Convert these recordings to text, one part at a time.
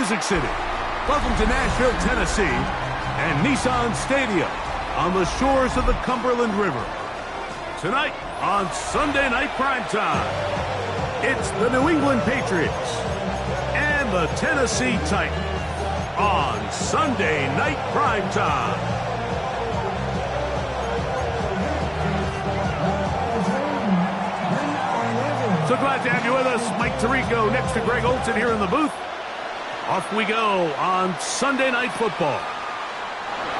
Music City. Welcome to Nashville, Tennessee, and Nissan Stadium on the shores of the Cumberland River. Tonight on Sunday Night Primetime, it's the New England Patriots and the Tennessee Titans on Sunday Night Primetime. So glad to have you with us. Mike Tirico next to Greg Olson here in the booth. Off we go on Sunday Night Football.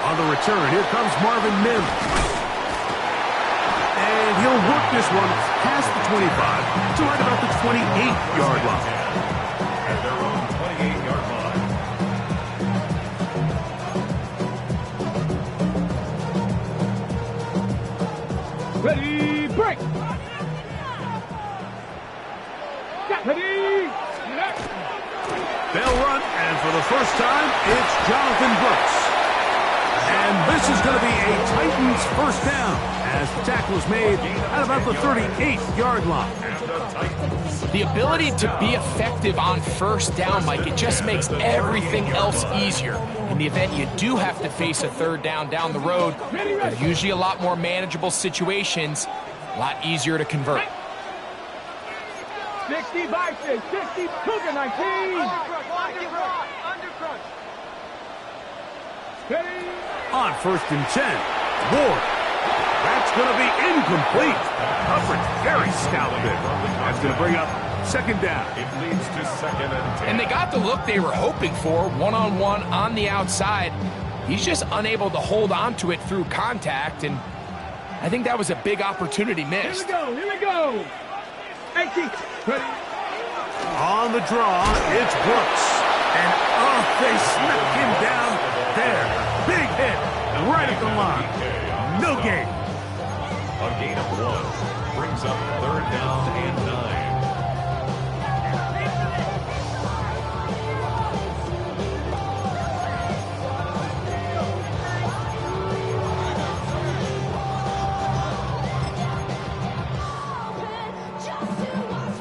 On the return, here comes Marvin Mims. And he'll work this one past the 25 to right about the 28-yard line. At their own 28-yard line. Ready, break! Ready, they'll run, and for the first time, it's Jonathan Brooks. And this is going to be a Titans first down as the tackle is made at about the 38-yard line. The ability to be effective on first down, Mike, it just makes everything else easier. In the event you do have to face a third down the road, they're usually a lot more manageable situations, a lot easier to convert. 60 by 6, 60, Cougar 19. On 1st and 10, Ward. That's going to be incomplete. Coverage very scalloped. That's going to bring up second down. It leads to 2nd and 10. And they got the look they were hoping for, one-on-one on the outside. He's just unable to hold on to it through contact, and I think that was a big opportunity missed. Here we go. 18. Ready. On the draw, it's Brooks. And, oh, they snuck him down there. Big hit right at the line. No gain. A gain of 1 brings up 3rd down and 9.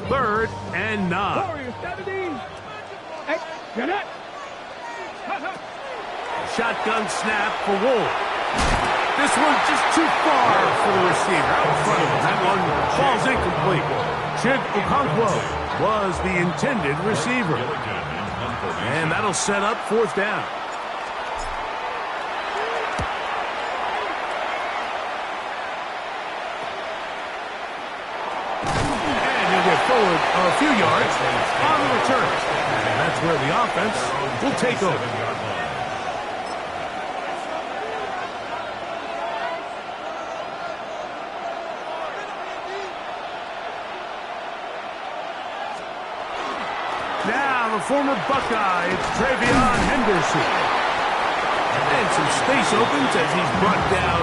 Third and 9. Warriors 70. Hey, get it. Shotgun snap for Wolf. This one just too far for the receiver out in front of him. That one falls incomplete. Chig Okonkwo was the intended receiver. And that'll set up 4th down. Forward a few yards on the return. And that's where the offense will take over. Now the former Buckeye, it's Travion Henderson. And some space opens as he's brought down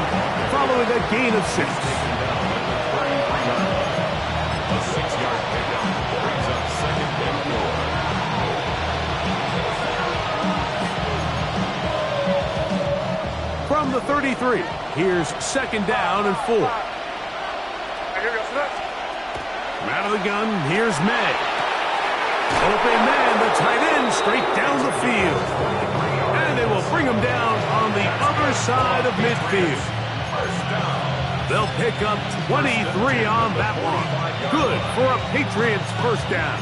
following a gain of 6. A 6-yard pickup brings up 2nd and 4. From the 33, here's 2nd down and 4. From out of the gun, here's May. Open man, the tight end, straight down the field. And they will bring him down on the other side of midfield. They'll pick up 23 on that one. Good for a Patriots first down.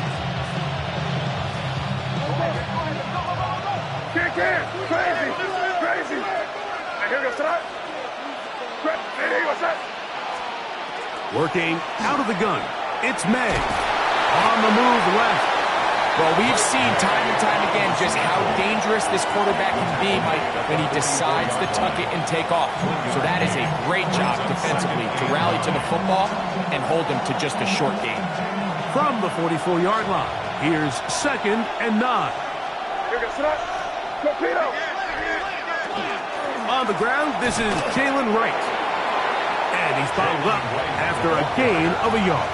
Crazy. Working out of the gun, it's May. On the move left. Well, we've seen time and time again just how dangerous this quarterback can be, Mike, when he decides to tuck it and take off. So that is a great job defensively to rally to the football and hold him to just a short gain. From the 44-yard line, here's 2nd and 9. On the ground, this is Jalen Wright. And he's followed up after a gain of a yard.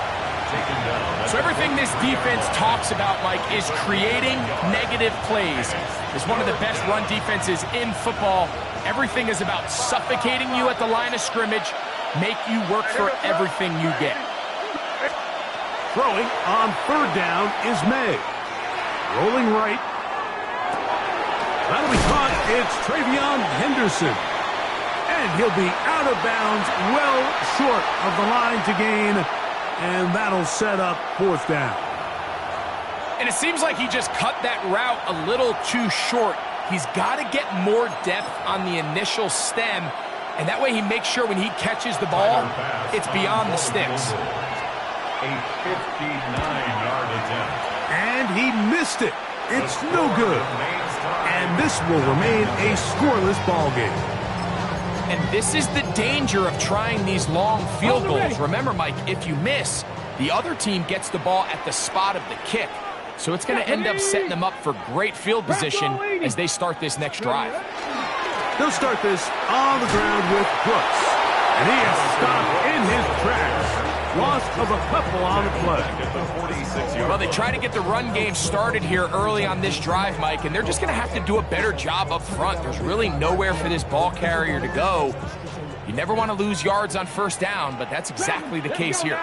So everything this defense talks about, Mike, is creating negative plays. It's one of the best run defenses in football. Everything is about suffocating you at the line of scrimmage, make you work for everything you get. Throwing on 3rd down is May. Rolling right. That'll be caught. It's Travion Henderson. And he'll be out of bounds, well short of the line to gain. And that'll set up 4th down. And it seems like he just cut that route a little too short. He's got to get more depth on the initial stem, and that way he makes sure when he catches the ball, it's beyond the sticks. A 59-yard attempt. And he missed it. It's no good. And this will remain a scoreless ball game. And this is the danger of trying these long field goals. Remember, Mike, if you miss, the other team gets the ball at the spot of the kick. So it's going to end up setting them up for great field position as they start this next drive. They'll start this on the ground with Brooks. And he is stopped in his tracks. Loss of a couple on the play. Well, they try to get the run game started here early on this drive, Mike, and they're just going to have to do a better job up front. There's really nowhere for this ball carrier to go. You never want to lose yards on 1st down, but that's exactly the case here.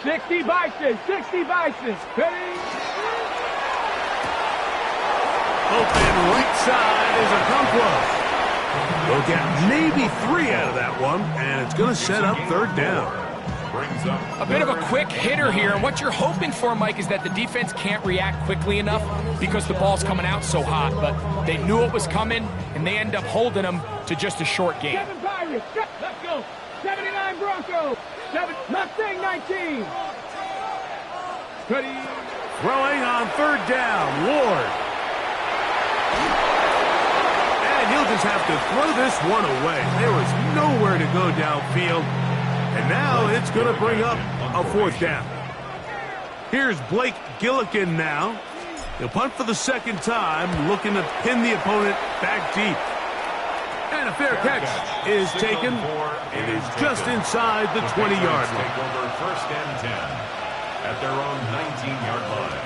60 Bison, 60 Bison. Ready? Open right side is a Conquo. They'll get maybe 3 out of that one, and it's going to set up 3rd down. A bit of a quick hitter here, and what you're hoping for, Mike, is that the defense can't react quickly enough because the ball's coming out so hot, but they knew it was coming, and they end up holding them to just a short game. 7 Pirates, let's go. 79 Broncos, 7 Mustang 19. Ready? Throwing on 3rd down, Ward. And he'll just have to throw this one away. There was nowhere to go downfield. And now it's going to bring up a 4th down. Here's Blake Gillikin now. He'll punt for the 2nd time, looking to pin the opponent back deep. And a fair catch is taken. It is just inside the 20-yard line. Take over 1st and 10 at their own 19-yard line.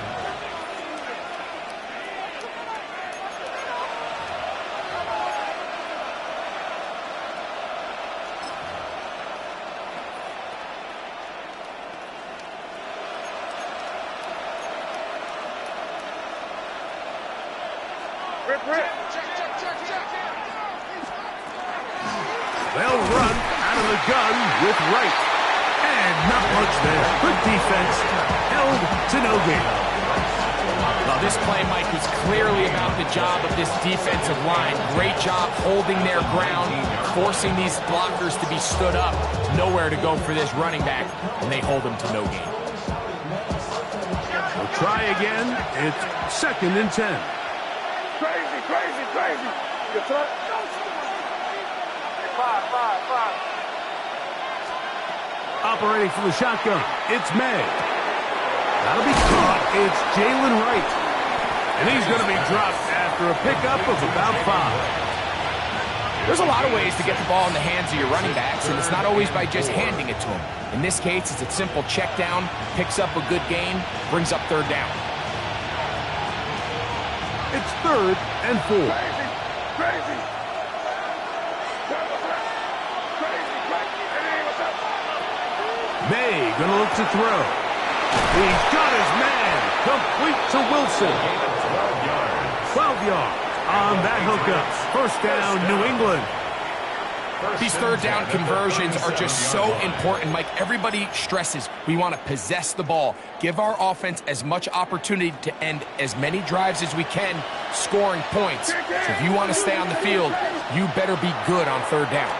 They'll run out of the gun with Wright. And not much there. Good defense. Held to no gain. Well, this play, Mike, was clearly about the job of this defensive line. Great job holding their ground, forcing these blockers to be stood up. Nowhere to go for this running back, and they hold him to no gain. We'll try again. It's 2nd and 10. Crazy, crazy, crazy. Good try. 5. Operating from the shotgun, it's May. That'll be caught. It's Jalen Wright. And he's going to be dropped after a pickup of about 5. There's a lot of ways to get the ball in the hands of your running backs, and it's not always by just handing it to them. In this case, it's a simple check down, picks up a good gain, brings up 3rd down. It's 3rd and 4. Crazy. May gonna look to throw. He's got his man. Complete to Wilson. 12 yards on that hookup. 1st down, New England. These 3rd down conversions are just so important, Mike. Everybody stresses we want to possess the ball, give our offense as much opportunity to end as many drives as we can, scoring points. So if you want to stay on the field, you better be good on 3rd down.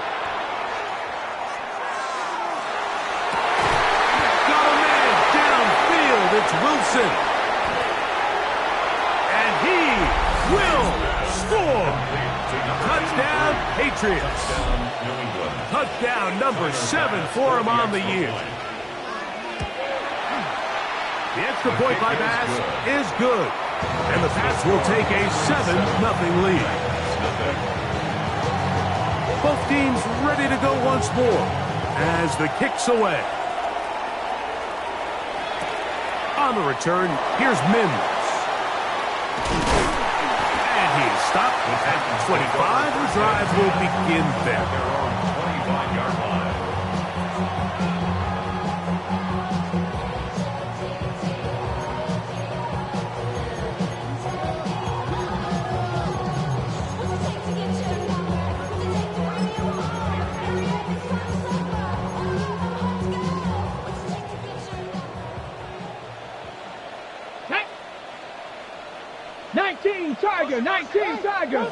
It's Wilson. And he will score. Touchdown, Patriots. Touchdown number 7 for him on the year. The extra point by Bass is good. And the Pats will take a 7-0 lead. Both teams ready to go once more as the kick's away. On the return, here's Mims. And he's stopped at 25. The drive will begin there. 25-yard line. 19, Tiger, 19, Tiger.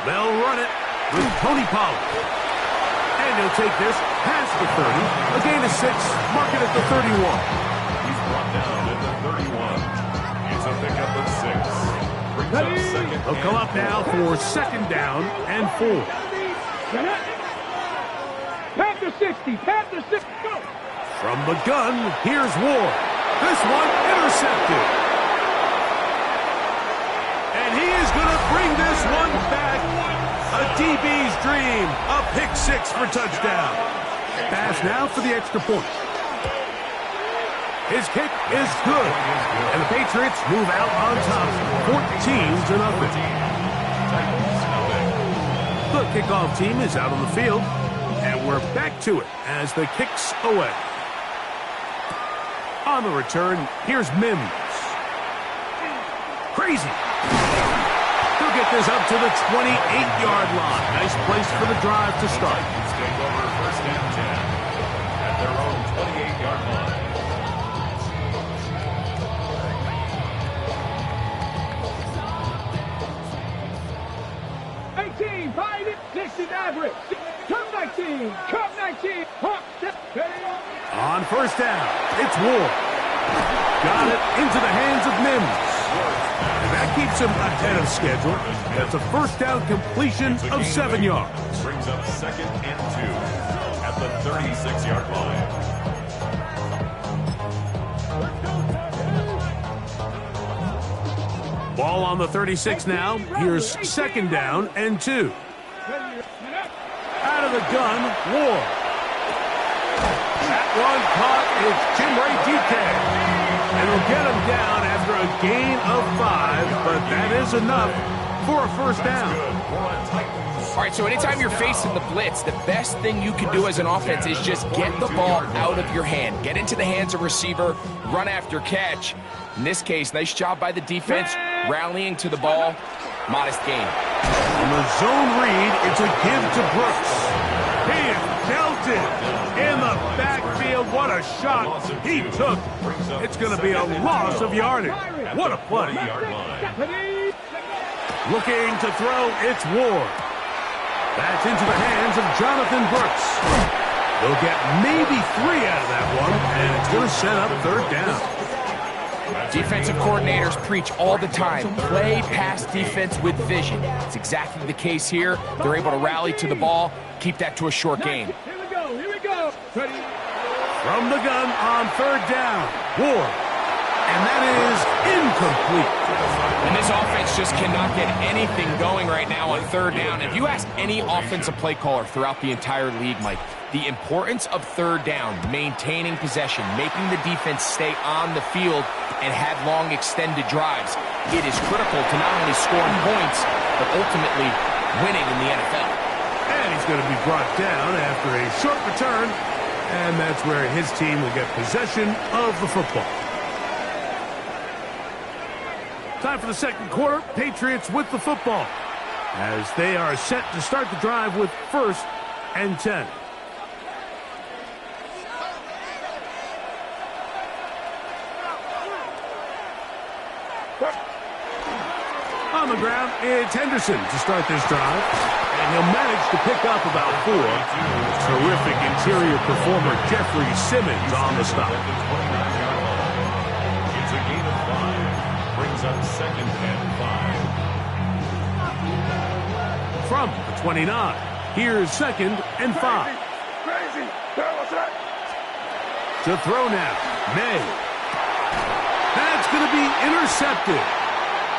They'll run it with Tony Pollard. And he'll take this past the 30. A gain of 6, mark it at the 31. He's brought down at the 31. It's a pickup of 6. Brings up second. He'll come up now for second down and 4. Panther 60, Panther 60, go. From the gun, here's Ward. This one intercepted. And he is going to bring this one back. A DB's dream. A pick 6 for touchdown. Pass now for the extra point. His kick is good. And the Patriots move out on top, 14-0. The kickoff team is out on the field. And we're back to it as the kick's away. On the return, here's Mims. Crazy. He'll get this up to the 28-yard line. Nice place for the drive to start. Titans take over first and 10 at their own 28-yard line. Find it, 60 average. Come 19, come 19. On first down, it's Ward. Got it into the hands of Mims. And that keeps him ahead of schedule. That's a first down completion of 7 yards. Brings up second and 2 at the 36-yard line. Ball on the 36 now. Here's second down and 2. Out of the gun, Ward. That one caught. It's Jimray DK. And he'll get him down after a gain of 5, but that is enough for a first down. All right, so anytime you're facing the blitz, the best thing you can do as an offense is just get the ball out of your hand. Get into the hands of receiver, run after catch. In this case, nice job by the defense, rallying to the ball. Modest gain. On the zone read, it's a give to Brooks. He is belted in the backfield. What a shot he took. It's going to be a loss of yardage. What a play. Looking to throw, it's Ward. That's into the hands of Jonathan Brooks. They'll get maybe 3 out of that one, and it's going to set up third down. Defensive coordinators preach all the time, play pass defense with vision. It's exactly the case here. They're able to rally to the ball, keep that to a short game. Here we go, here we go. Ready. From the gun on third down, Ward. And that is incomplete. And this offense just cannot get anything going right now on third down. If you ask any offensive play caller throughout the entire league, Mike, the importance of third down, maintaining possession, making the defense stay on the field and have long extended drives, it is critical to not only scoring points, but ultimately winning in the NFL. And he's going to be brought down after a short return, and that's where his team will get possession of the football. Time for the second quarter. Patriots with the football as they are set to start the drive with first and 10. On the ground, it's Henderson to start this drive, and he'll manage to pick up about 4. Terrific interior performer Jeffrey Simmons on the stop. It's a gain of 5. Brings up second and 5. From the 29, here's second and 5. Crazy. To throw now, May. That's going to be intercepted.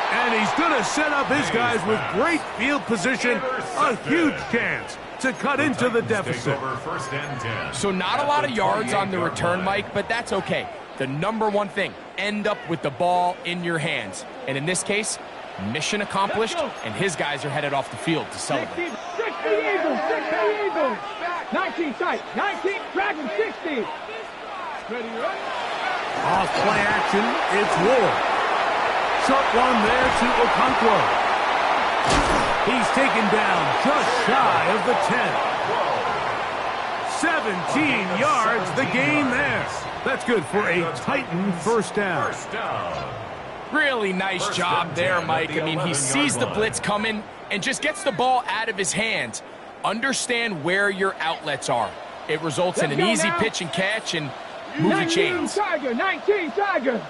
And he's going to set up his guys with great field position. A huge chance to cut into the deficit. So not a lot of yards on the return, Mike, but that's okay. The number one thing, end up with the ball in your hands. And in this case, mission accomplished, and his guys are headed off the field to celebrate. 60 Eagles, 60 Eagles. 19 tight, 19, Dragon 60. Ready, right? Off play action, it's Ward. Short one there to Okonkwo. He's taken down just shy of the 10. 17 yards, the gain there. That's good for a Titan first down. Really nice job there, Mike. I mean, he sees the blitz coming and just gets the ball out of his hands. Understand where your outlets are. It results in an easy pitch and catch and moving chains. Tiger, 19 Tiger.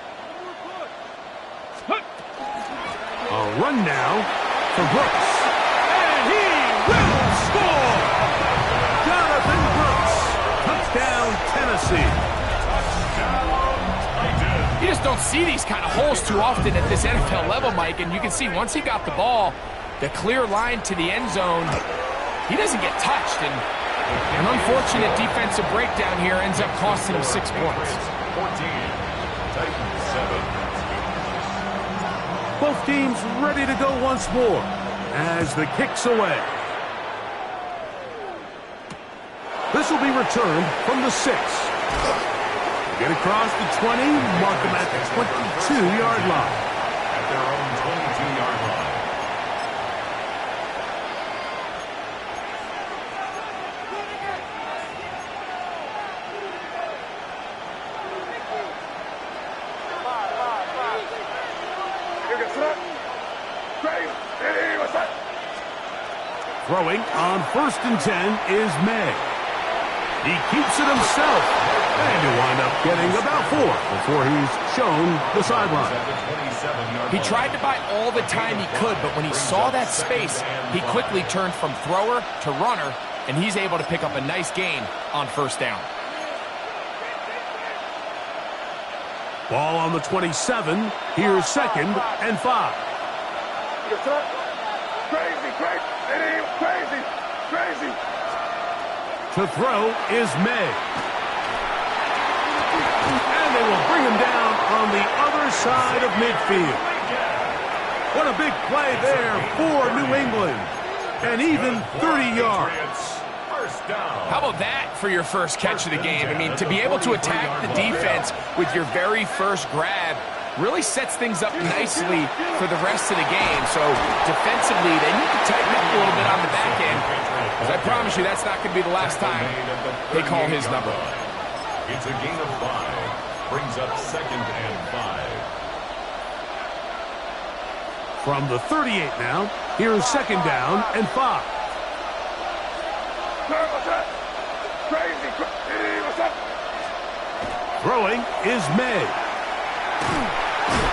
A run now for Brooks. And he will score! Jonathan Brooks. Touchdown, Tennessee. You just don't see these kind of holes too often at this NFL level, Mike. And you can see once he got the ball, the clear line to the end zone, he doesn't get touched. And an unfortunate defensive breakdown here ends up costing him 6 points. 14, Titans 7. Both teams ready to go once more as the kick's away. This will be returned from the 6. Get across the 20, mark them at the 22-yard line. At their own 22-yard line. Throwing on 1st and 10 is May. He keeps it himself. And he'll wind up getting about 4 before he's shown the sideline. He tried to buy all the time he could, but when he saw that space, he quickly turned from thrower to runner, and he's able to pick up a nice gain on 1st down. Ball on the 27. Here's 2nd and 5. Crazy. To throw is May. And they will bring him down on the other side of midfield. What a big play there for New England. And even 30 yards. How about that for your first catch of the game? I mean, to be able to attack the defense with your very first grab really sets things up nicely for the rest of the game. So defensively, they need to tighten up a little bit on the back end. Because I promise you, that's not going to be the last time they call his number. It's a gain of 5. Brings up 2nd and 5. From the 38 now, here's 2nd down and 5. Throwing is May.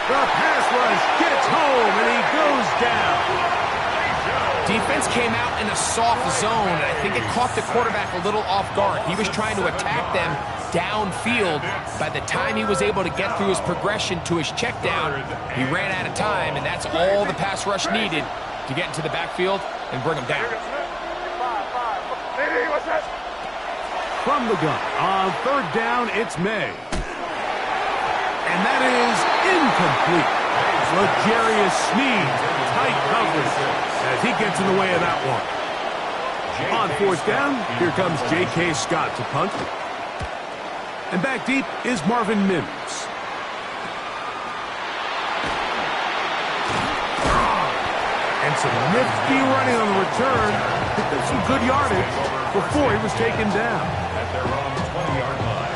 The pass rush gets home, and he goes down. Defense came out in a soft zone, and I think it caught the quarterback a little off guard. He was trying to attack them downfield. By the time he was able to get through his progression to his check down, he ran out of time, and that's all the pass rush needed to get into the backfield and bring him down. From the gun, on 3rd down, it's May. And that is incomplete. L'Jarius Sneed, tight coverage as he gets in the way of that one. On 4th down, here comes J.K. Scott to punt. And back deep is Marvin Mims. And some nifty running on the return. Picked up some good yardage before he was taken down. At their own 20-yard line.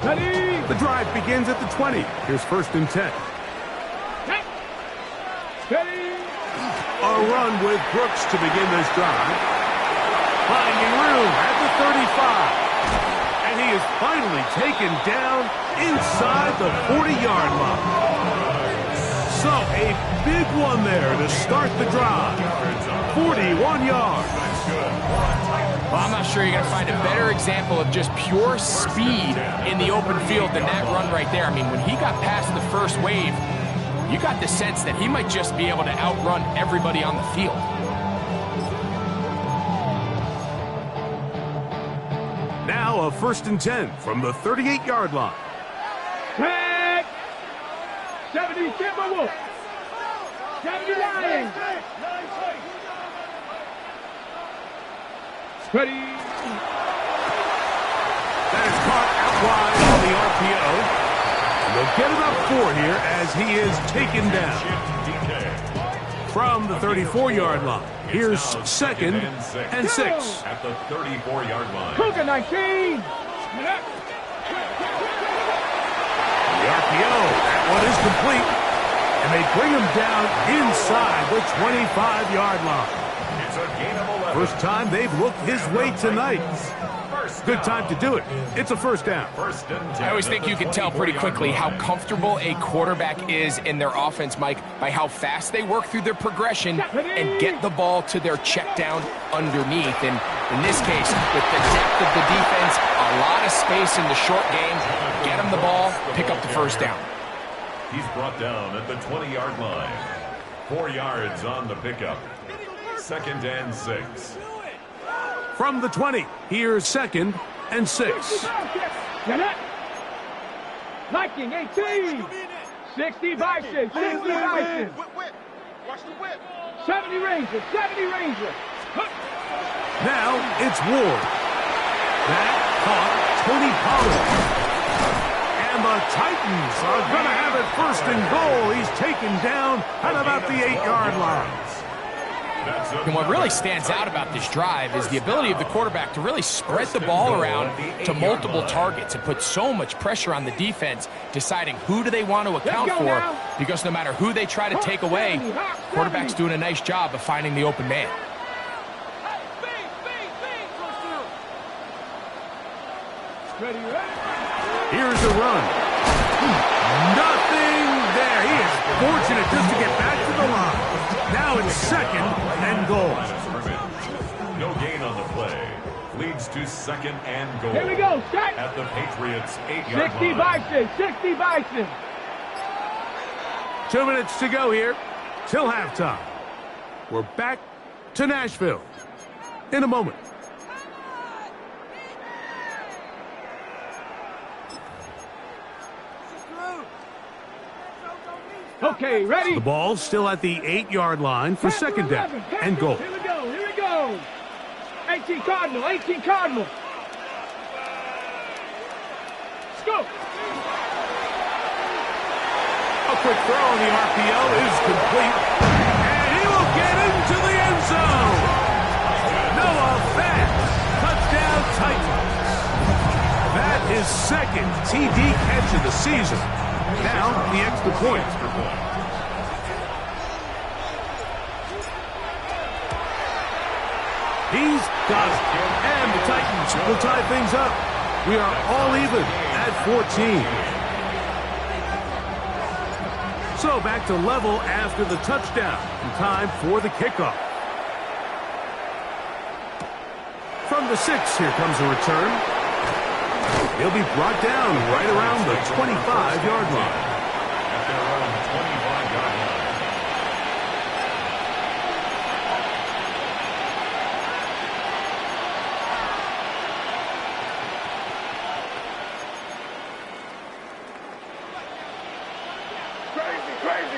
Ready. The drive begins at the 20. Here's 1st and 10. Ready. A run with Brooks to begin this drive. Finding room at the 35. And he is finally taken down inside the 40-yard line. So a big one there to start the drive. 41 yards. Well, I'm not sure you're going to find a better example of just pure speed in the open field than that run right there. I mean, when he got past the first wave, you got the sense that he might just be able to outrun everybody on the field. Now a 1st and 10 from the 38-yard line. Tag. 70 Timberwolves. 70 Lions. Ready. That is caught out wide on the RPO. And they'll get it up 4 here as he is taken down. From the 34-yard line, here's 2nd and 6. At the 34-yard line. Cougar 19. The RPO, that one is complete. And they bring him down inside the 25-yard line. It's a gain of 11. First time they've looked his way tonight. Good time to do it. It's a first down. I always think you can tell pretty quickly how comfortable a quarterback is in their offense, Mike, by how fast they work through their progression and get the ball to their check down underneath. And in this case, with the depth of the defense, a lot of space in the short game, get them the ball, pick up the first down. He's brought down at the 20-yard line. 4 yards on the pickup. 2nd and 6. From the 20, here's 2nd and 6. Liking 18. 60 Bison. 60 Bison. Watch the whip. 70 Rangers. 70 Rangers. Now it's Ward. That caught Tony Pollard. And the Titans are going to have it 1st and goal. He's taken down at about the 8-yard line. And what really stands out about this drive is the ability of the quarterback to really spread the ball around to multiple targets and put so much pressure on the defense, deciding who do they want to account for, because no matter who they try to take away, quarterback's doing a nice job of finding the open man. Here's a run. Nothing there. He is fortunate just to get back to the line. Now it's 2nd and goal. No gain on the play. Leads to 2nd and goal. Here we go. Set. At the Patriots' 8-yard 60 line. Bison. 60 Bison. 2 minutes to go here till halftime. We're back to Nashville in a moment. Okay, ready? The ball still at the 8-yard line for 2nd down and goal. Here we go. Here we go. 18 Cardinal. 18 Cardinal. Let's go. A quick throw on the RPO is complete. And he will get into the end zone. Noah Fant. Touchdown Titans. That is 2nd TD catch of the season. Now the extra point. He's got it. And the Titans will tie things up. We are all even at 14. So back to level after the touchdown. And time for the kickoff. From the 6, here comes a return. He'll be brought down right around the 25-yard line. At their own 25-yard line.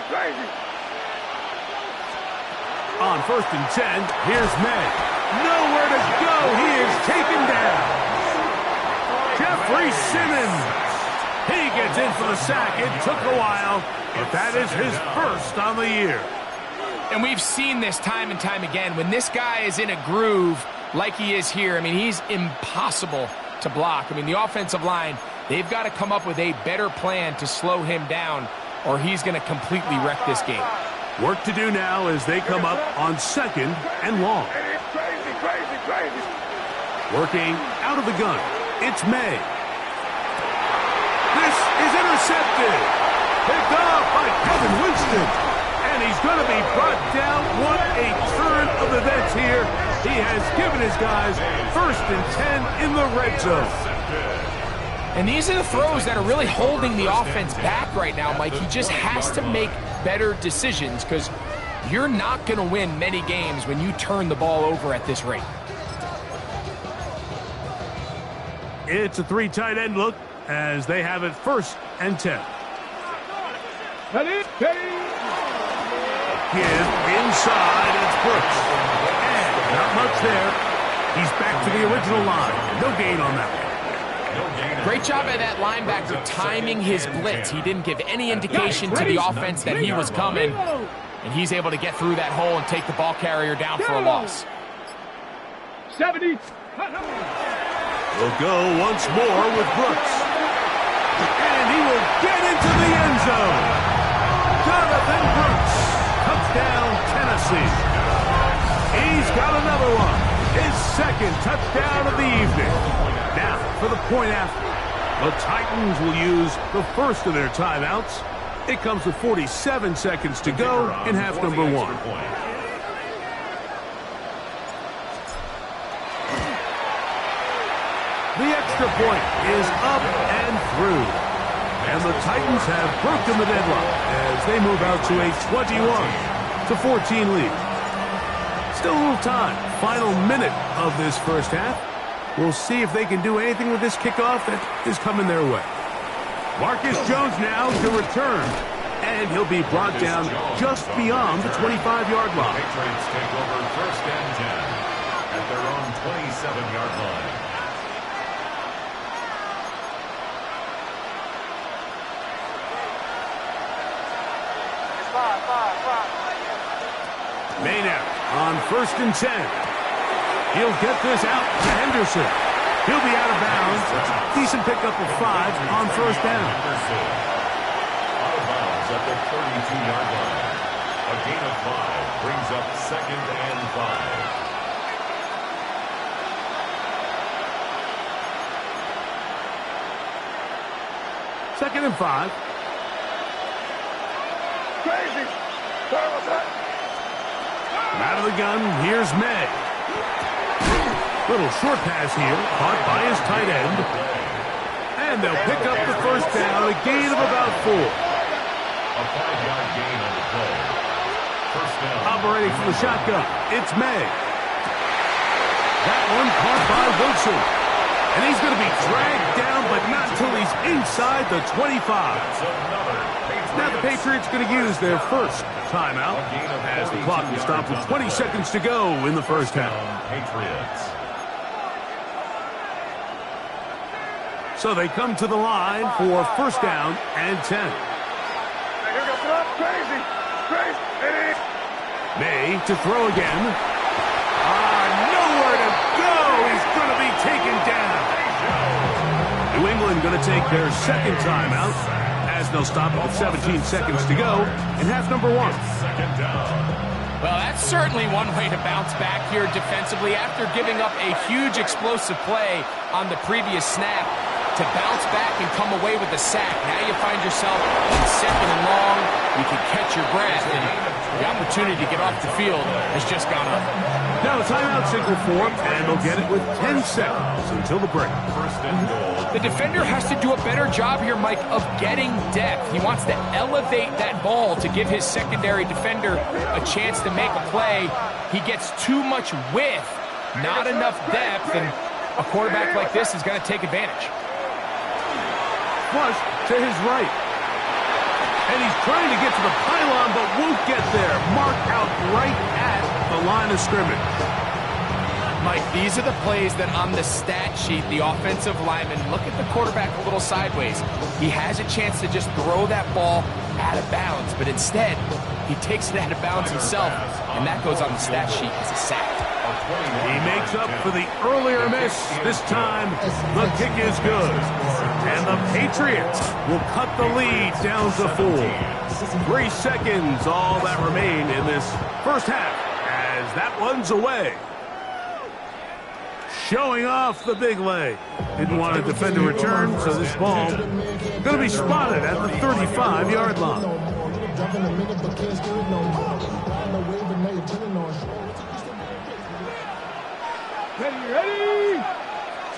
Crazy. On 1st and 10, here's May. Nowhere to go. He is taken down. Jeffrey Simmons. He gets in for the sack. It took a while, but that is his 1st on the year. And we've seen this time and time again. When this guy is in a groove like he is here, I mean, he's impossible to block. I mean, the offensive line, they've got to come up with a better plan to slow him down, or he's going to completely wreck this game. Work to do now as they come up on 2nd and long. Crazy. Working out of the gun. It's May. This is intercepted. Picked off by Kevin Winston. And he's going to be brought down. What a turn of events here. He has given his guys 1st and 10 in the red zone. And these are the throws that are really holding the offense back right now, Mike. He just has to make better decisions because you're not going to win many games when you turn the ball over at this rate. It's a 3 tight end look as they have it 1st and 10. Give inside, it's Brooks. And not much there. He's back to the original line. No gain on that one. Great job by that linebacker timing his blitz. He didn't give any indication to the offense that he was coming. And he's able to get through that hole and take the ball carrier down for a loss. 70. We'll go once more with Brooks. And he will will get into the end zone. Jonathan Brooks, touchdown Tennessee. He's got another one. His second touchdown of the evening. Now, for the point after. The Titans will use the first of their timeouts. It comes with 47 seconds to go in half number one. The extra point is up and through. And the Titans have broken the deadlock as they move out to a 21-14 lead. Still a little time. Final minute of this first half. We'll see if they can do anything with this kickoff that is coming their way. Marcus Jones now to return. And he'll be brought down just beyond the 25-yard line. Patriots take over first and 10 at their own 27-yard line. Maynard on first and 10. He'll get this out to Henderson. He'll be out of bounds. Decent pickup of 5 on first down. Out of bounds at the 32-yard line. A gain of 5 brings up second and 5. Second and 5. Crazy. Sorry about that. Out of the gun, here's May. Little short pass here, caught by his tight end. And they'll pick up the first down, a gain of about 4. A 5-yard gain on the play. First down. Operating from the shotgun, it's May. That one caught by Wilson. And he's going to be dragged down, but not until he's inside the 25. Now the Patriots going to use their first timeout as the clock will stop with 20 seconds to go in the first half. Patriots. So they come to the line for first down and 10. Here goes up. Crazy. Crazy. May to throw again. Nowhere to go. He's going to be taken down. New England going to take their second timeout as they'll stop with 17 seconds to go in half number one. Second down. Well, that's certainly one way to bounce back here defensively after giving up a huge explosive play on the previous snap. To bounce back and come away with a sack. Now you find yourself in second and long. You can catch your breath, and the opportunity to get off the field has just gone up. Now a timeout signal for them, and they'll get it with 10 seconds until the break. First and goal. The defender has to do a better job here, Mike, of getting depth. He wants to elevate that ball to give his secondary defender a chance to make a play. He gets too much width, not enough depth, and a quarterback like this is going to take advantage. Flush to his right. And he's trying to get to the pylon, but won't get there. Marked out right at the line of scrimmage. Mike, these are the plays that on the stat sheet, the offensive lineman look at the quarterback a little sideways. He has a chance to just throw that ball out of bounds, but instead, he takes it out of bounds himself, and that goes on the stat sheet as a sack. He makes up for the earlier miss. This time, the kick is good. And the Patriots will cut the lead down to 4. 3 seconds, all that remain in this first half, as that one's away. Showing off the big leg. Didn't want to defend a return, so this ball going to be spotted at the 35-yard line.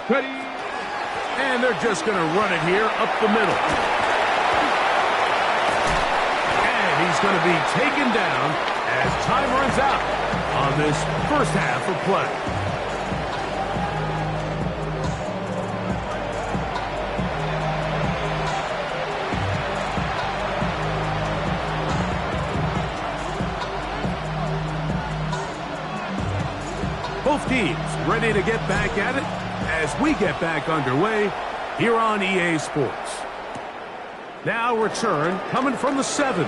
Ready. And they're just going to run it here up the middle. And he's going to be taken down as time runs out on this first half of play. Both teams ready to get back at it as we get back underway here on EA Sports. Now return coming from the 7.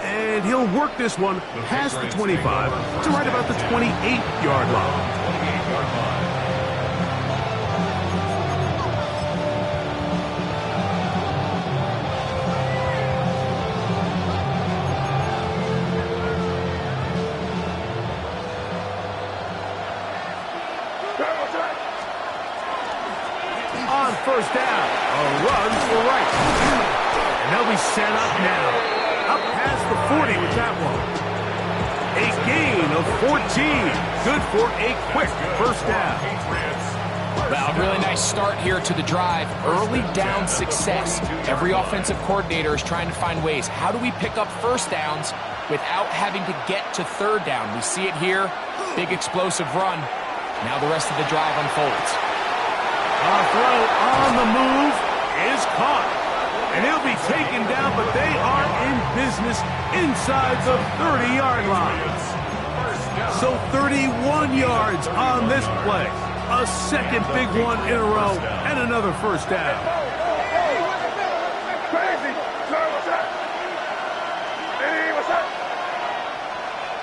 And he'll work this one past the 25 to right about the 28-yard line. They'll be set up now. Up past the 40 with that one. A gain of 14. Good for a quick first down. Well, really nice start here to the drive. Early down success. Every offensive coordinator is trying to find ways. How do we pick up first downs without having to get to third down? We see it here. Big explosive run. Now the rest of the drive unfolds. A throw on the move is caught. And he'll be taken down, but they are in business inside the 30-yard line. So 31 yards on this play. A second big one in a row, and another first down. Crazy. Sir, what's up? Hey, what's up?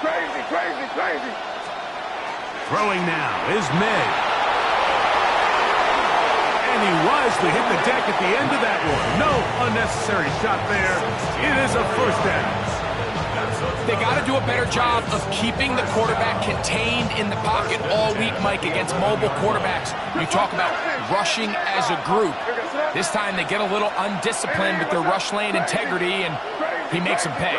Crazy, crazy, crazy. Throwing now is May. And he wisely hit the deck at the end of that one. No unnecessary shot there. It is a first down. They got to do a better job of keeping the quarterback contained in the pocket all week, Mike, against mobile quarterbacks. You talk about rushing as a group. This time they get a little undisciplined with their rush lane integrity, and he makes them pay.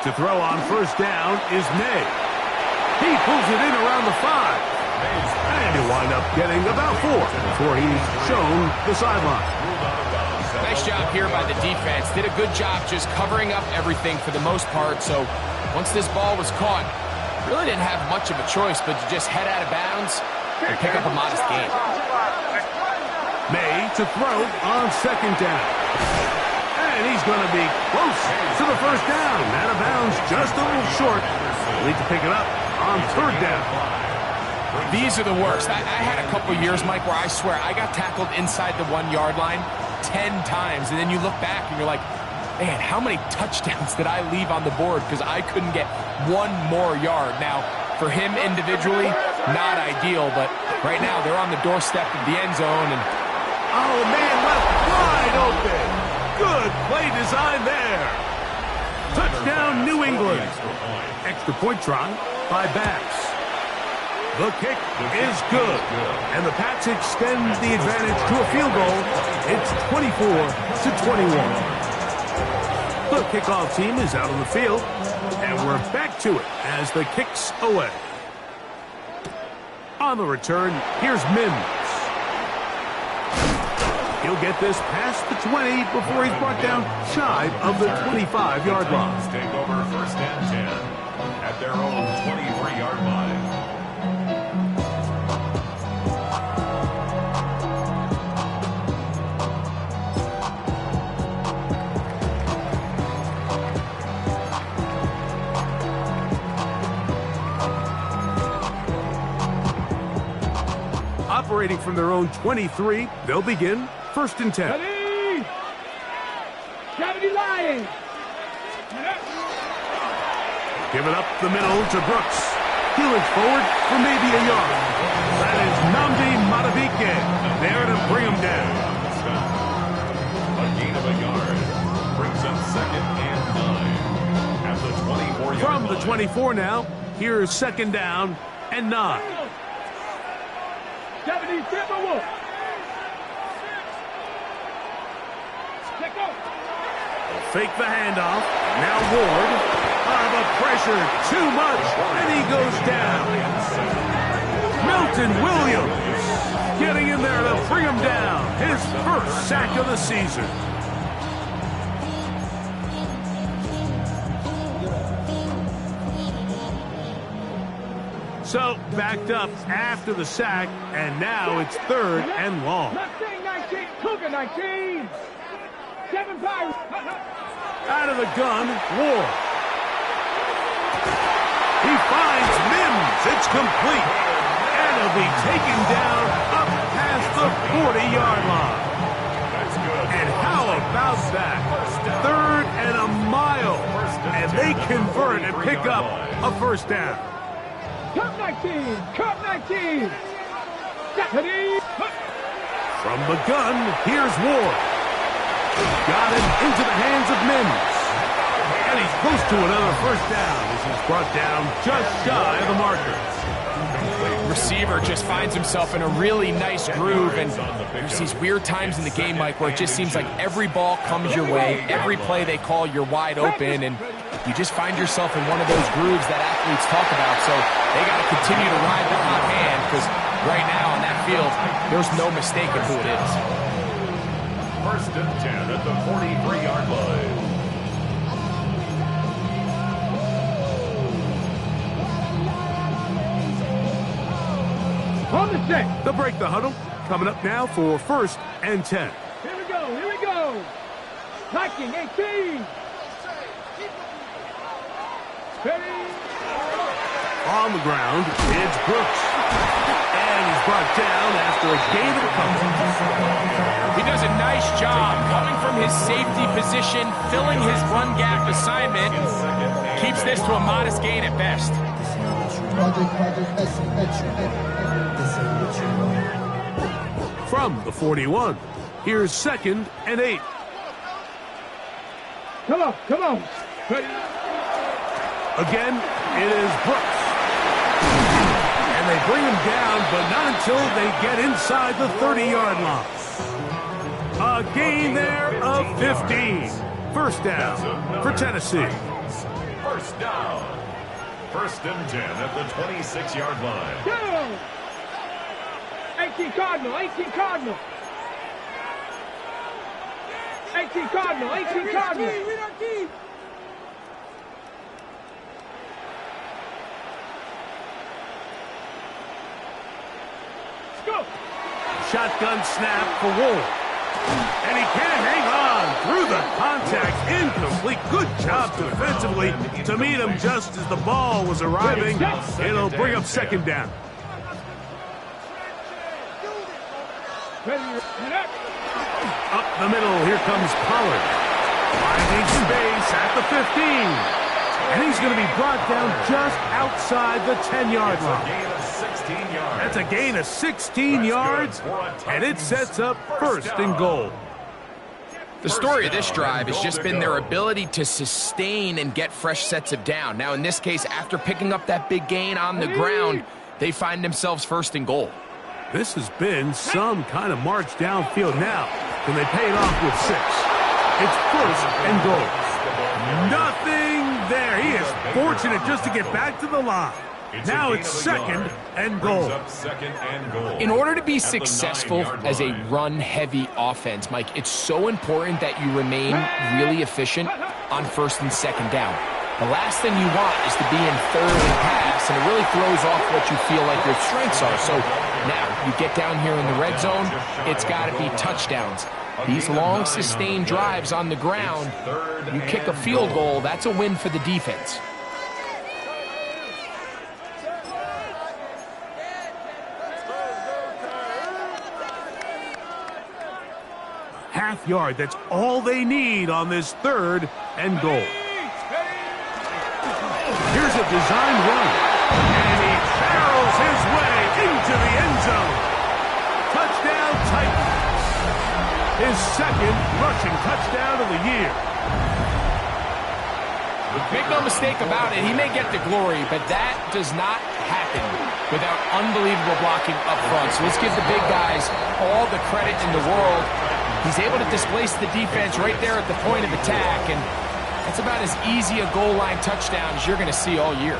To throw on first down is May. He pulls it in around the 5. And he'll wind up getting about 4 before he's shown the sideline. Nice job here by the defense. Did a good job just covering up everything for the most part. So once this ball was caught, really didn't have much of a choice but to just head out of bounds and pick up a modest gain. May to throw on second down. And he's going to be close to the first down. Out of bounds just a little short. Need to pick it up on third down. These are the worst. I had a couple years, Mike, where I swear I got tackled inside the 1-yard line 10 times, and then you look back and you're like, man, how many touchdowns did I leave on the board because I couldn't get one more yard? Now, for him individually, not ideal, but right now they're on the doorstep of the end zone. And oh, man, left wide open. Good play design there. Touchdown, New England. Extra point try by Bass. The kick is good, and the Pats extend the advantage to a field goal. It's 24-21. The kickoff team is out on the field, and we're back to it as the kick's away. On the return, here's Mims. He'll get this past the 20 before he's brought down shy of the 25-yard line. Take over first and 10 at their own 23-yard line. Operating from their own 23, they'll begin first and 10. Ready? 70 Lions. Give it up the middle to Brooks. Heeling forward for maybe a yard. That is Nnamdi Madubuike there to bring him down. A gain of a yard brings up second and 9 at the 24-yard line. From the 24 now, here's second down and 9. 70 Timberwolves. Check out. Fake the handoff. Now Ward. The pressure too much, and he goes down. Milton Williams getting in there to bring him down. His first sack of the season. So backed up after the sack, and now it's third and long. Mustang 19, Cougar 19. 7 Pirates. Out of the gun, Ward. He finds Mims. It's complete. And he'll be taken down up past the 40-yard line. That's good. And how about that? Third and a mile. And they convert and pick up a first down. Cup 19, Cup 19. Deputy. From the gun, here's Ward. Got it into the hands of Mims. And he's close to another first down as he's brought down just shy of the marker. receiver just finds himself in a really nice groove, and there's these weird times in the game, Mike, where it just seems like every ball comes your way, every play they call, you're wide open, and you just find yourself in one of those grooves that athletes talk about. So they got to continue to ride the hot hand, because right now on that field, there's no mistaking who it is. 1st and 10 at the 43-yard line. On the set. They'll break the huddle. Coming up now for 1st and 10. Here we go, here we go. Blocking, 18. Ready. On the ground, it's Brooks. And he's brought down after a gain of a couple. He does a nice job coming from his safety position, filling his run gap assignment. Keeps this to a modest gain at best. From the 41, here's 2nd and 8. Come on, come on. Ready. Again, it is Brooks. And they bring him down, but not until they get inside the 30-yard line. A gain there of 15. 1st down for Tennessee. 1st down. 1st and 10 at the 26-yard line. Go. 18 Cardinal, 18 Cardinal. 18 Cardinal, 18 Cardinal. Go. Shotgun snap for Wolf. And he can't hang on through the contact. Incomplete. Good job defensively to meet him just as the ball was arriving. It'll bring up 2nd down. Up the middle, here comes Pollard. Finding space at the 15. And he's going to be brought down just outside the 10-yard line. That's a gain of 16 yards, and it sets up 1st and goal. The story of this drive has just been their ability to sustain and get fresh sets of down. Now, in this case, after picking up that big gain on the ground, they find themselves 1st and goal. This has been some kind of march downfield now. Can they pay it off with 6? It's 1st and goal. Nothing there. He is fortunate just to get back to the line. Now it's 2nd and goal. In order to be successful as a run-heavy offense, Mike, it's so important that you remain really efficient on 1st and 2nd down. The last thing you want is to be in 3rd and pass, and it really throws off what you feel like your strengths are. So now you get down here in the red zone, it's got to be touchdowns. These long, sustained drives on the ground, you kick a field goal, that's a win for the defense. Half yard, that's all they need on this 3rd and goal. Here's a design run, and he barrels his way into the end zone. Touchdown Titans. His 2nd rushing touchdown of the year. Make no mistake about it, he may get the glory, but that does not happen without unbelievable blocking up front. So let's give the big guys all the credit in the world. He's able to displace the defense right there at the point of attack, and that's about as easy a goal line touchdown as you're going to see all year.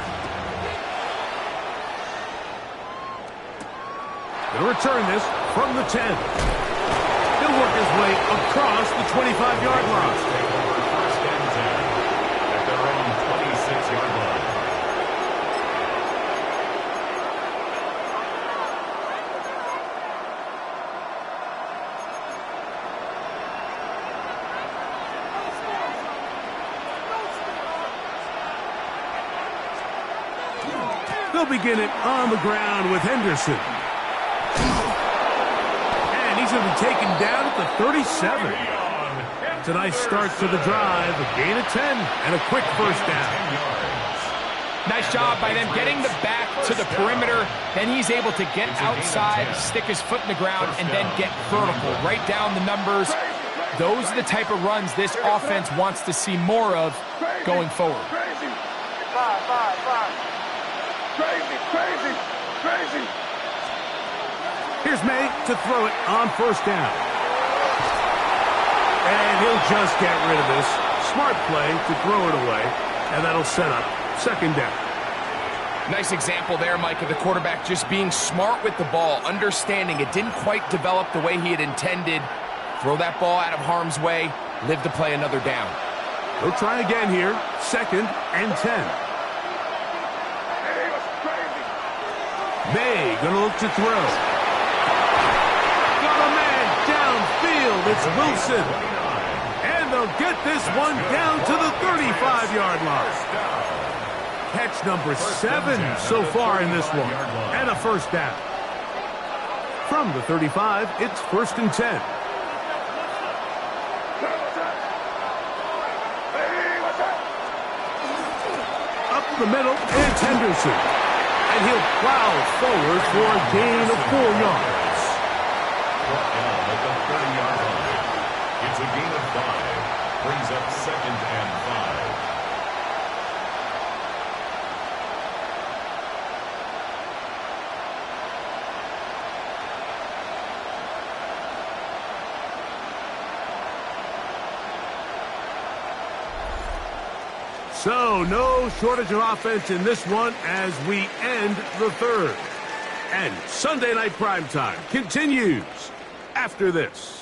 He'll return this from the 10. He'll work his way across the 25-yard line. 1st and 10 at their own 26-yard line. They'll begin it on the ground with Henderson. And he's going to be taken down at the 37. It's a nice start to the drive, a gain of 10, and a quick 1st down. Nice job by them getting the back to the perimeter. Then he's able to get outside, stick his foot in the ground, and then get vertical. Right down the numbers. Those are the type of runs this offense wants to see more of going forward. Crazy. Crazy. crazy. Here's May to throw it on first down. And he'll just get rid of this. Smart play to throw it away, and that'll set up second down. Nice example there, Mike, of the quarterback just being smart with the ball, understanding it didn't quite develop the way he had intended. Throw that ball out of harm's way, live to play another down. He'll try again here, second and 10. May gonna look to throw. Got a man downfield. It's Wilson. And they'll get this one down to the 35-yard line. Catch number 7 so far in this one. And a first down. From the 35, it's first and 10. Up the middle, it's Henderson. And he'll plow forward for a gain of 4 yards. Brought down at the 30-yard line. It's a gain of 5. Brings up second and 5. So, no shortage of offense in this one as we end the third. And Sunday Night Primetime continues after this.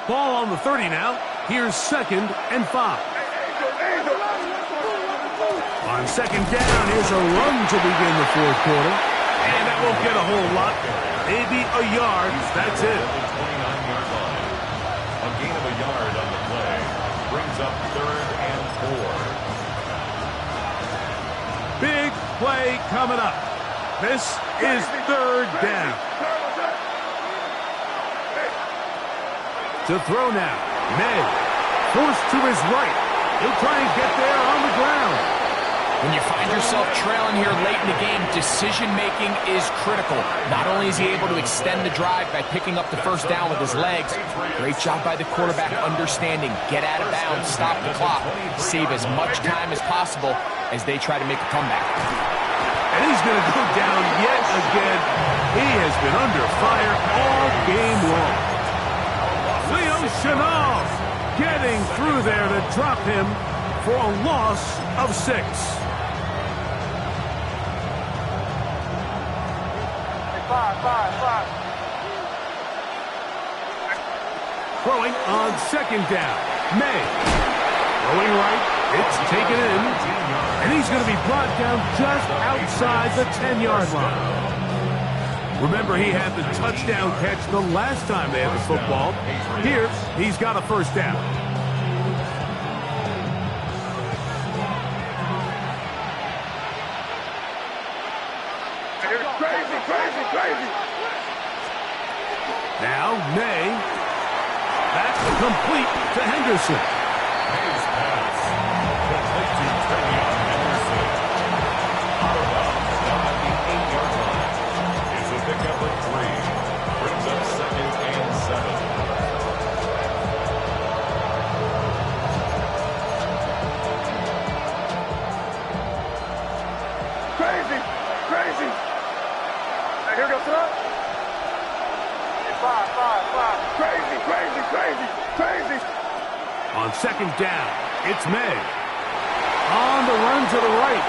Ball on the 30 now. Here's second and 5. On second down, here's a run to begin the fourth quarter. And that won't get a whole lot. Maybe a yard. That's it. 29-yard line. A gain of a yard on the play. Brings up third and 4. Big play coming up. This is third down. To throw now. May. Forced to his right. He'll try and get there on the ground. When you find yourself trailing here late in the game, decision-making is critical. Not only is he able to extend the drive by picking up the first down with his legs, great job by the quarterback understanding, get out of bounds, stop the clock, save as much time as possible as they try to make a comeback. And he's going to go down yet again. He has been under fire all game long. Leo Chenal getting through there to drop him for a loss of 6. Five. Throwing on second down. May. Throwing right. It's taken in. And he's going to be brought down just outside the 10-yard line. Remember, he had the touchdown catch the last time they had the football. Here, he's got a first down. Crazy. Now, May. That's complete to Henderson. May's pass. Complete to Henderson. Out of bounds down at the 8-yard line. It's a pickup of 3. Brings up second and 7. Crazy. Here goes it up. 5. Crazy. On second down, it's May. On the run to the right.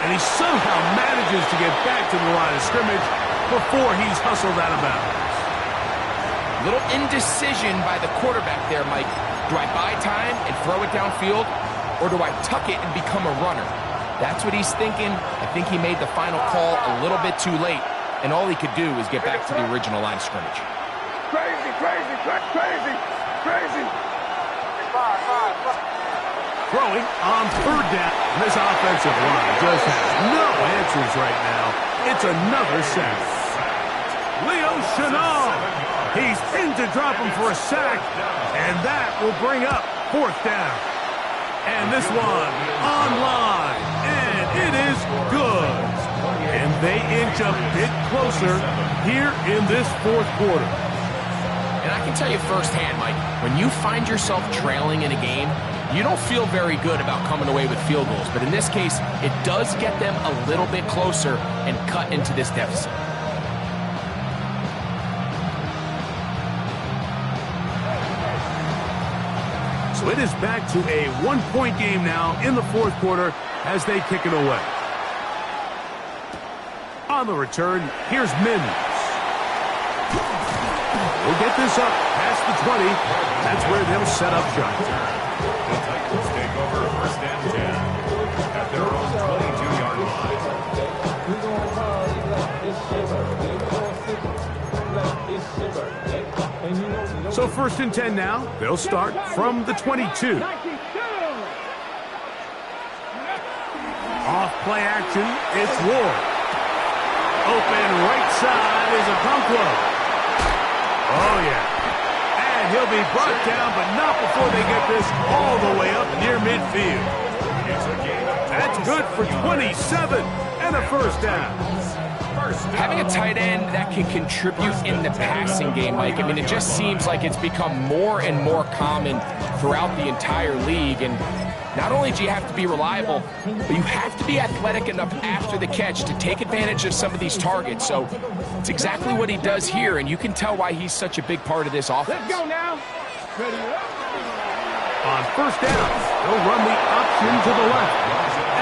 And he somehow manages to get back to the line of scrimmage before he's hustled out of bounds. Little indecision by the quarterback there, Mike. Do I buy time and throw it downfield, or do I tuck it and become a runner? That's what he's thinking. I think he made the final call a little bit too late, and all he could do was get back to the original line of scrimmage. Crazy. 5. Throwing on third down. This offensive line just has no answers right now. It's another sack. Leo Chenal. He's in to drop him for a sack, and that will bring up fourth down. And this one online, and it is good. And they inch a bit closer here in this fourth quarter. And I can tell you firsthand, Mike, when you find yourself trailing in a game, you don't feel very good about coming away with field goals. But in this case, it does get them a little bit closer and cut into this deficit. So it is back to a one-point game now in the fourth quarter as they kick it away. On the return, here's Mims. We'll get this up past the 20. That's where they'll set up shop. The Titans take over first and 10 at their own 22-yard line. So first and 10 now. They'll start from the 22. Off play action, it's Ward. Open right side is Okonkwo. Oh, yeah. And he'll be brought down, but not before they get this all the way up near midfield. That's good for 27 and a first down. Having a tight end that can contribute in the passing game, Mike, I mean, it just seems like it's become more and more common throughout the entire league. And not only do you have to be reliable, but you have to be athletic enough after the catch to take advantage of some of these targets. So it's exactly what he does here, and you can tell why he's such a big part of this offense. Let's go now. Ready up. On first down, he'll run the option to the left.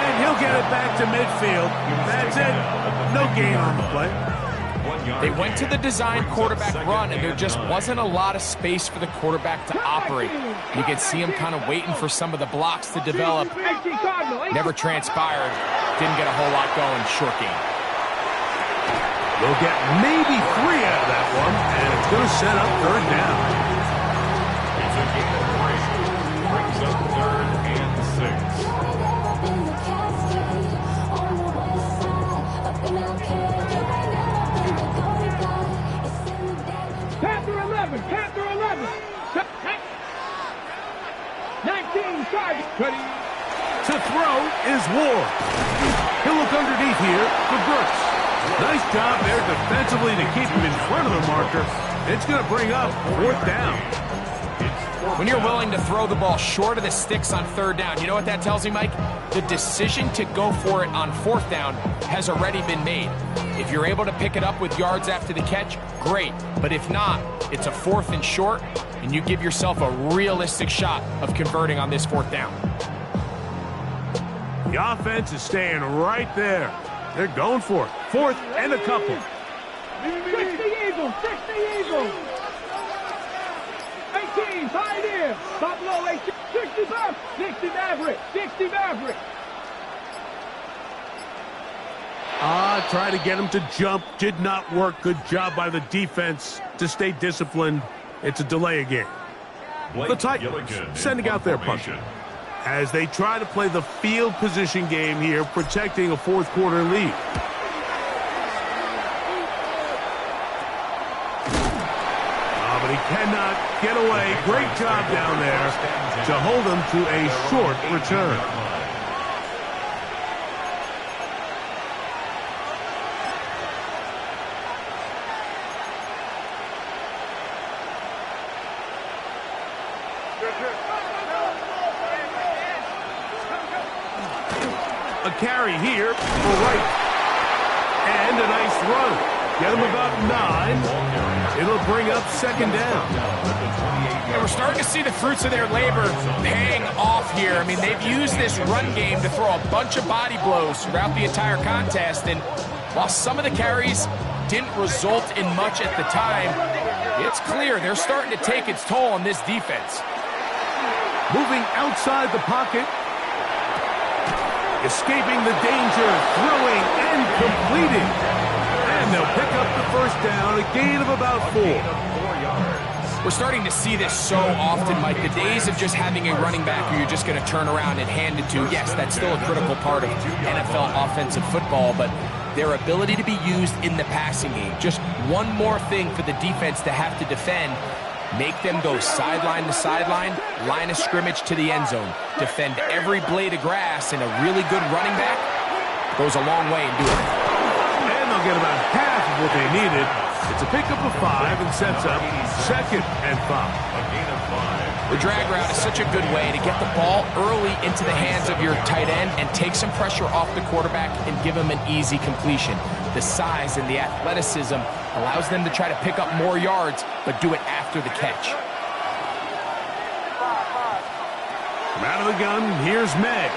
And he'll get it back to midfield. That's it. No gain on the play. They went to the design quarterback run, and there just wasn't a lot of space for the quarterback to operate. You can see him kind of waiting for some of the blocks to develop. Never transpired. Didn't get a whole lot going. Short game. They'll get maybe 3 out of that one, and it's going to set up third down. It's a game of 3. Brings up third and 6. Panther 11. 19 target. Ready. To throw is Ward. He'll look underneath here for Brooks. Nice job there defensively to keep him in front of the marker. It's going to bring up fourth down. When you're willing to throw the ball short of the sticks on third down, you know what that tells me, Mike? The decision to go for it on fourth down has already been made. If you're able to pick it up with yards after the catch, great. But if not, it's a fourth and short, and you give yourself a realistic shot of converting on this fourth down. The offense is staying right there. They're going for it. Fourth and a couple. 60 Eagles. 18 Pioneer. Buffalo 18. 65. 60 Maverick. Try to get him to jump. Did not work. Good job by the defense to stay disciplined. It's a delay game. The Titans sending out their punter as they try to play the field position game here, protecting a fourth quarter lead. But he cannot get away. Great job down there to hold him to a short return. A carry here for Wright. And a nice run. Get him about 9. It'll bring up second down. Yeah, we're starting to see the fruits of their labor paying off here. I mean, they've used this run game to throw a bunch of body blows throughout the entire contest. And while some of the carries didn't result in much at the time, it's clear they're starting to take its toll on this defense. Moving outside the pocket. Escaping the danger, throwing and completing. And they'll pick up the first down, a gain of about 4. We're starting to see this so often, Mike. The days of just having a running back who you're just going to turn around and hand it to, yes, that's still a critical part of NFL offensive football, but their ability to be used in the passing game. Just one more thing for the defense to have to defend. Make them go sideline to sideline, line of scrimmage to the end zone. Defend every blade of grass, and a really good running back goes a long way in doing it. And they'll get about half of what they needed. It's a pickup of 5 and sets up 2nd and 5. The drag route is such a good way to get the ball early into the hands of your tight end and take some pressure off the quarterback and give him an easy completion. The size and the athleticism allows them to try to pick up more yards, but do it after the catch. From out of the gun, here's Meg.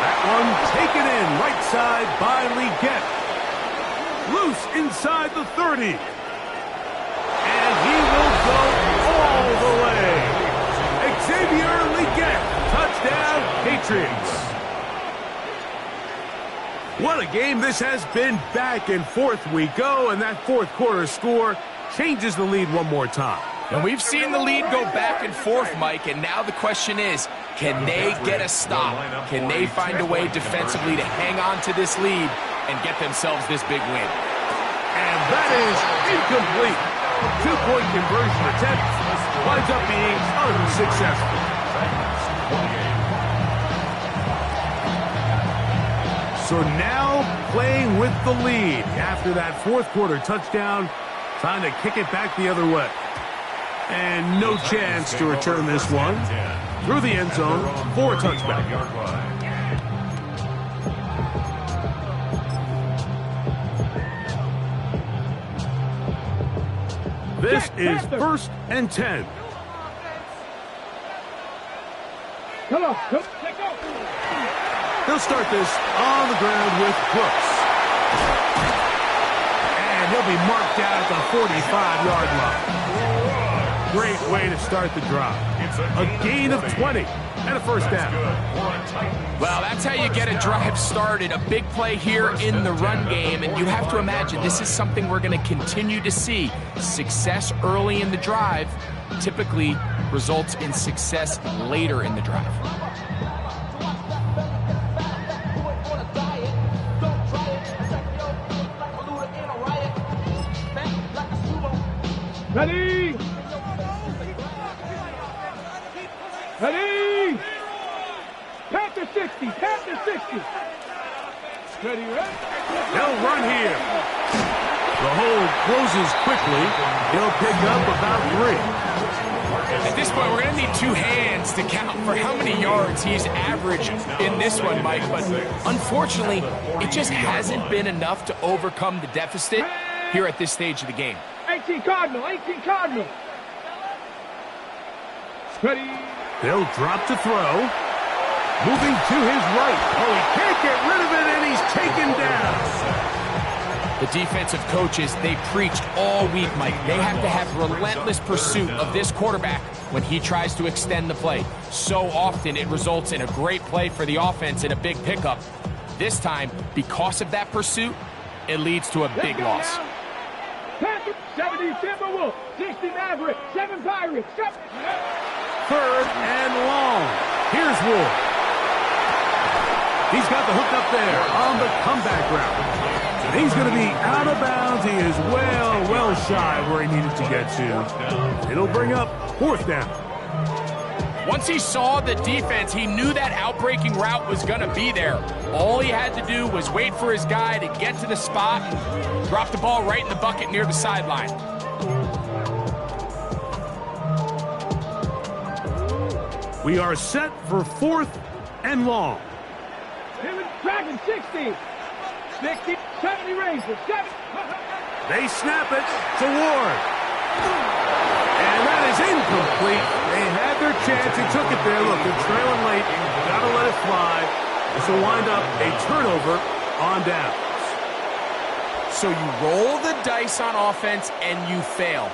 That one taken in right side by Leggett. Loose inside the 30. And he will go all the way. Xavier Leggett, touchdown Patriots. What a game this has been. Back and forth we go, and that fourth quarter score changes the lead one more time. And we've seen the lead go back and forth, Mike, and now the question is, can they get a stop? Can they find a way defensively to hang on to this lead and get themselves this big win? And that is incomplete. 2-point conversion attempt winds up being unsuccessful. So now playing with the lead after that fourth quarter touchdown, trying to kick it back the other way. And no chance to return this one through the end zone for a touchback. This is 1st and 10. Come on, let's go. They'll start this on the ground with Brooks. And he'll be marked out at the 45-yard line. Great way to start the drive. A gain of 20 and a first down. Well, that's how you get a drive started. A big play here in the run game, and you have to imagine this is something we're going to continue to see. Success early in the drive typically results in success later in the drive. Ready? Ready? Panther 60, Panther 60. Ready, ready? They'll run here. The hole closes quickly. He'll pick up about 3. At this point, we're going to need 2 hands to count for how many yards he's averaged in this one, Mike. But unfortunately, it just hasn't been enough to overcome the deficit here at this stage of the game. 18 Cardinal, 18 Cardinal. Ready? They'll drop to throw. Moving to his right. Oh, he can't get rid of it, and he's taken down. The defensive coaches, they preached all week, Mike. They have to have relentless pursuit of this quarterback when he tries to extend the play. So often it results in a great play for the offense and a big pickup. This time, because of that pursuit, it leads to a big loss. 70 Timberwolves, 60 Maverick, 7 Pirates, 7. 3rd and long. Here's Wolf. He's got the hook up there on the comeback route. And he's going to be out of bounds. He is well shy where he needed to get to. It'll bring up 4th down. Once he saw the defense, he knew that outbreaking route was going to be there. All he had to do was wait for his guy to get to the spot and drop the ball right in the bucket near the sideline. We are set for 4th and long. Dragon 60. 60, 70 Rangers, 7. They snap it to Ward. And that is incomplete. They had their chance. He took it there. Look, they're trailing late. Got to let it fly. This will wind up a turnover on downs. So you roll the dice on offense and you fail.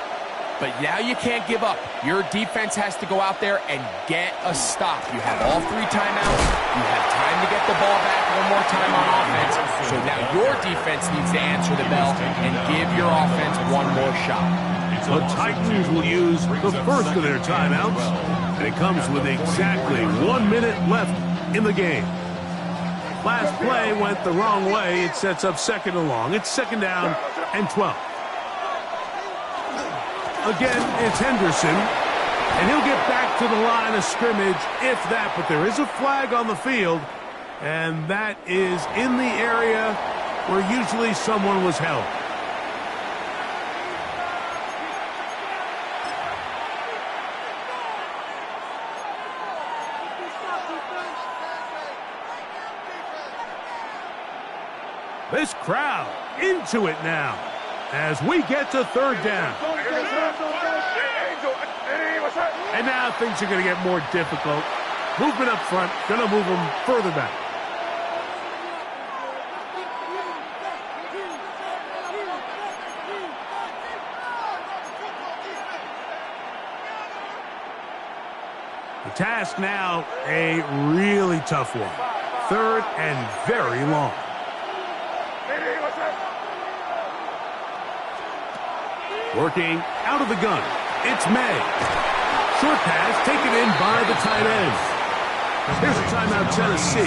But now you can't give up. Your defense has to go out there and get a stop. You have all 3 timeouts. You have time to get the ball back one more time on offense. So now your defense needs to answer the bell and give your offense one more shot. The Titans will use the first of their timeouts, and it comes with exactly 1 minute left in the game. Last play went the wrong way. It sets up 2nd and long. It's 2nd down and 12. Again, it's Henderson. And he'll get back to the line of scrimmage, if that. But there is a flag on the field, and that is in the area where usually someone was held. This crowd into it now as we get to third down. And now things are going to get more difficult. Movement up front, going to move them further back. The task now, a really tough one. Third and very long. Working out of the gun, it's May. Short pass taken in by the tight end. Here's a timeout, Tennessee.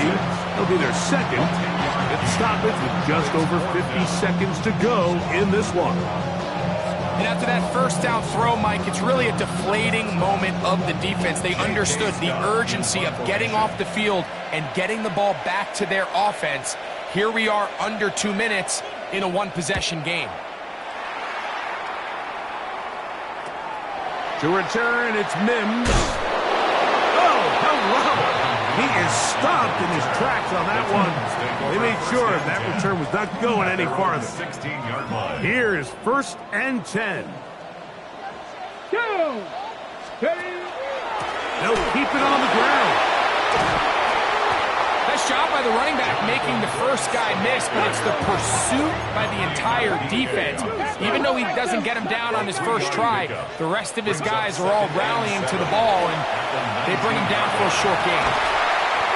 It'll be their second. At the stoppage with just over 50 seconds to go in this one. And after that first down throw, Mike, it's really a deflating moment of the defense. They understood the urgency of getting off the field and getting the ball back to their offense. Here we are under 2 minutes in a one-possession game. To return, it's Mims. Oh, hello! He is stopped in his tracks on that one. They made sure that return was not going any farther. 16-yard line. Here's 1st and 10. They'll keep it on the ground. Nice job by the running back making the first guy miss, but it's the pursuit by the entire defense. Even though he doesn't get him down on his first try, the rest of his guys are all rallying to the ball, and they bring him down for a short gain.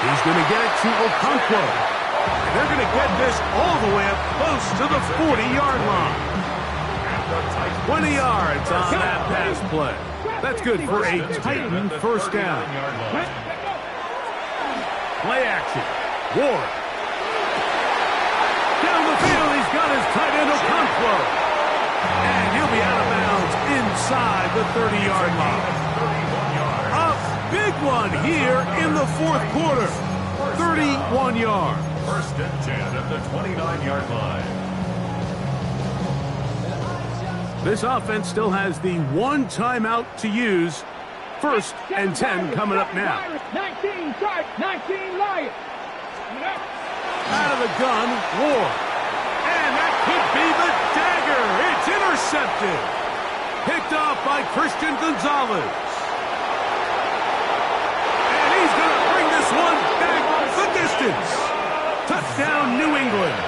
He's going to get it to Okonkwo. And they're going to get this all the way up close to the 40-yard line. 20 yards on that pass play. That's good for a Titan first down. Play action. Ward. Down the field, he's got his tight end Okonkwo. And he'll be out of bounds inside the 30-yard line. A big one here in the fourth quarter. 31 yards. 1st and 10 at the 29-yard line. This offense still has the one timeout to use. 1st and 10 coming up now. 19 strike, 19 Lions. Out of the gun, Ward. And that could be the dagger. It's intercepted. Picked off by Christian Gonzalez. And he's going to bring this one back the distance. Touchdown, New England.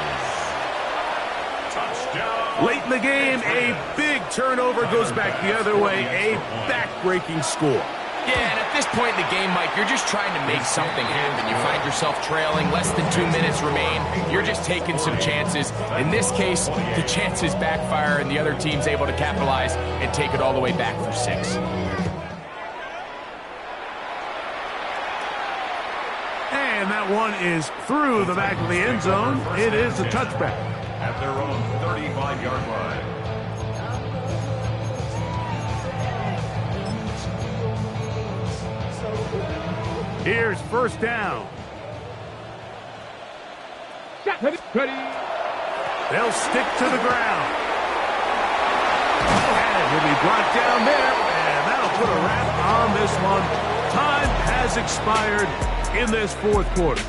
Touchdown. Late in the game, a big turnover goes back the other way. A back-breaking score. Yeah, and at this point in the game, Mike, you're just trying to make something happen. You find yourself trailing, less than 2 minutes remain. You're just taking some chances. In this case, the chances backfire, and the other team's able to capitalize and take it all the way back for 6. And that one is through the back of the end zone. It is a touchback. At their own 35-yard line. Here's 1st down. Ready. They'll stick to the ground. And he'll be brought down there, and that'll put a wrap on this one. Time has expired in this fourth quarter.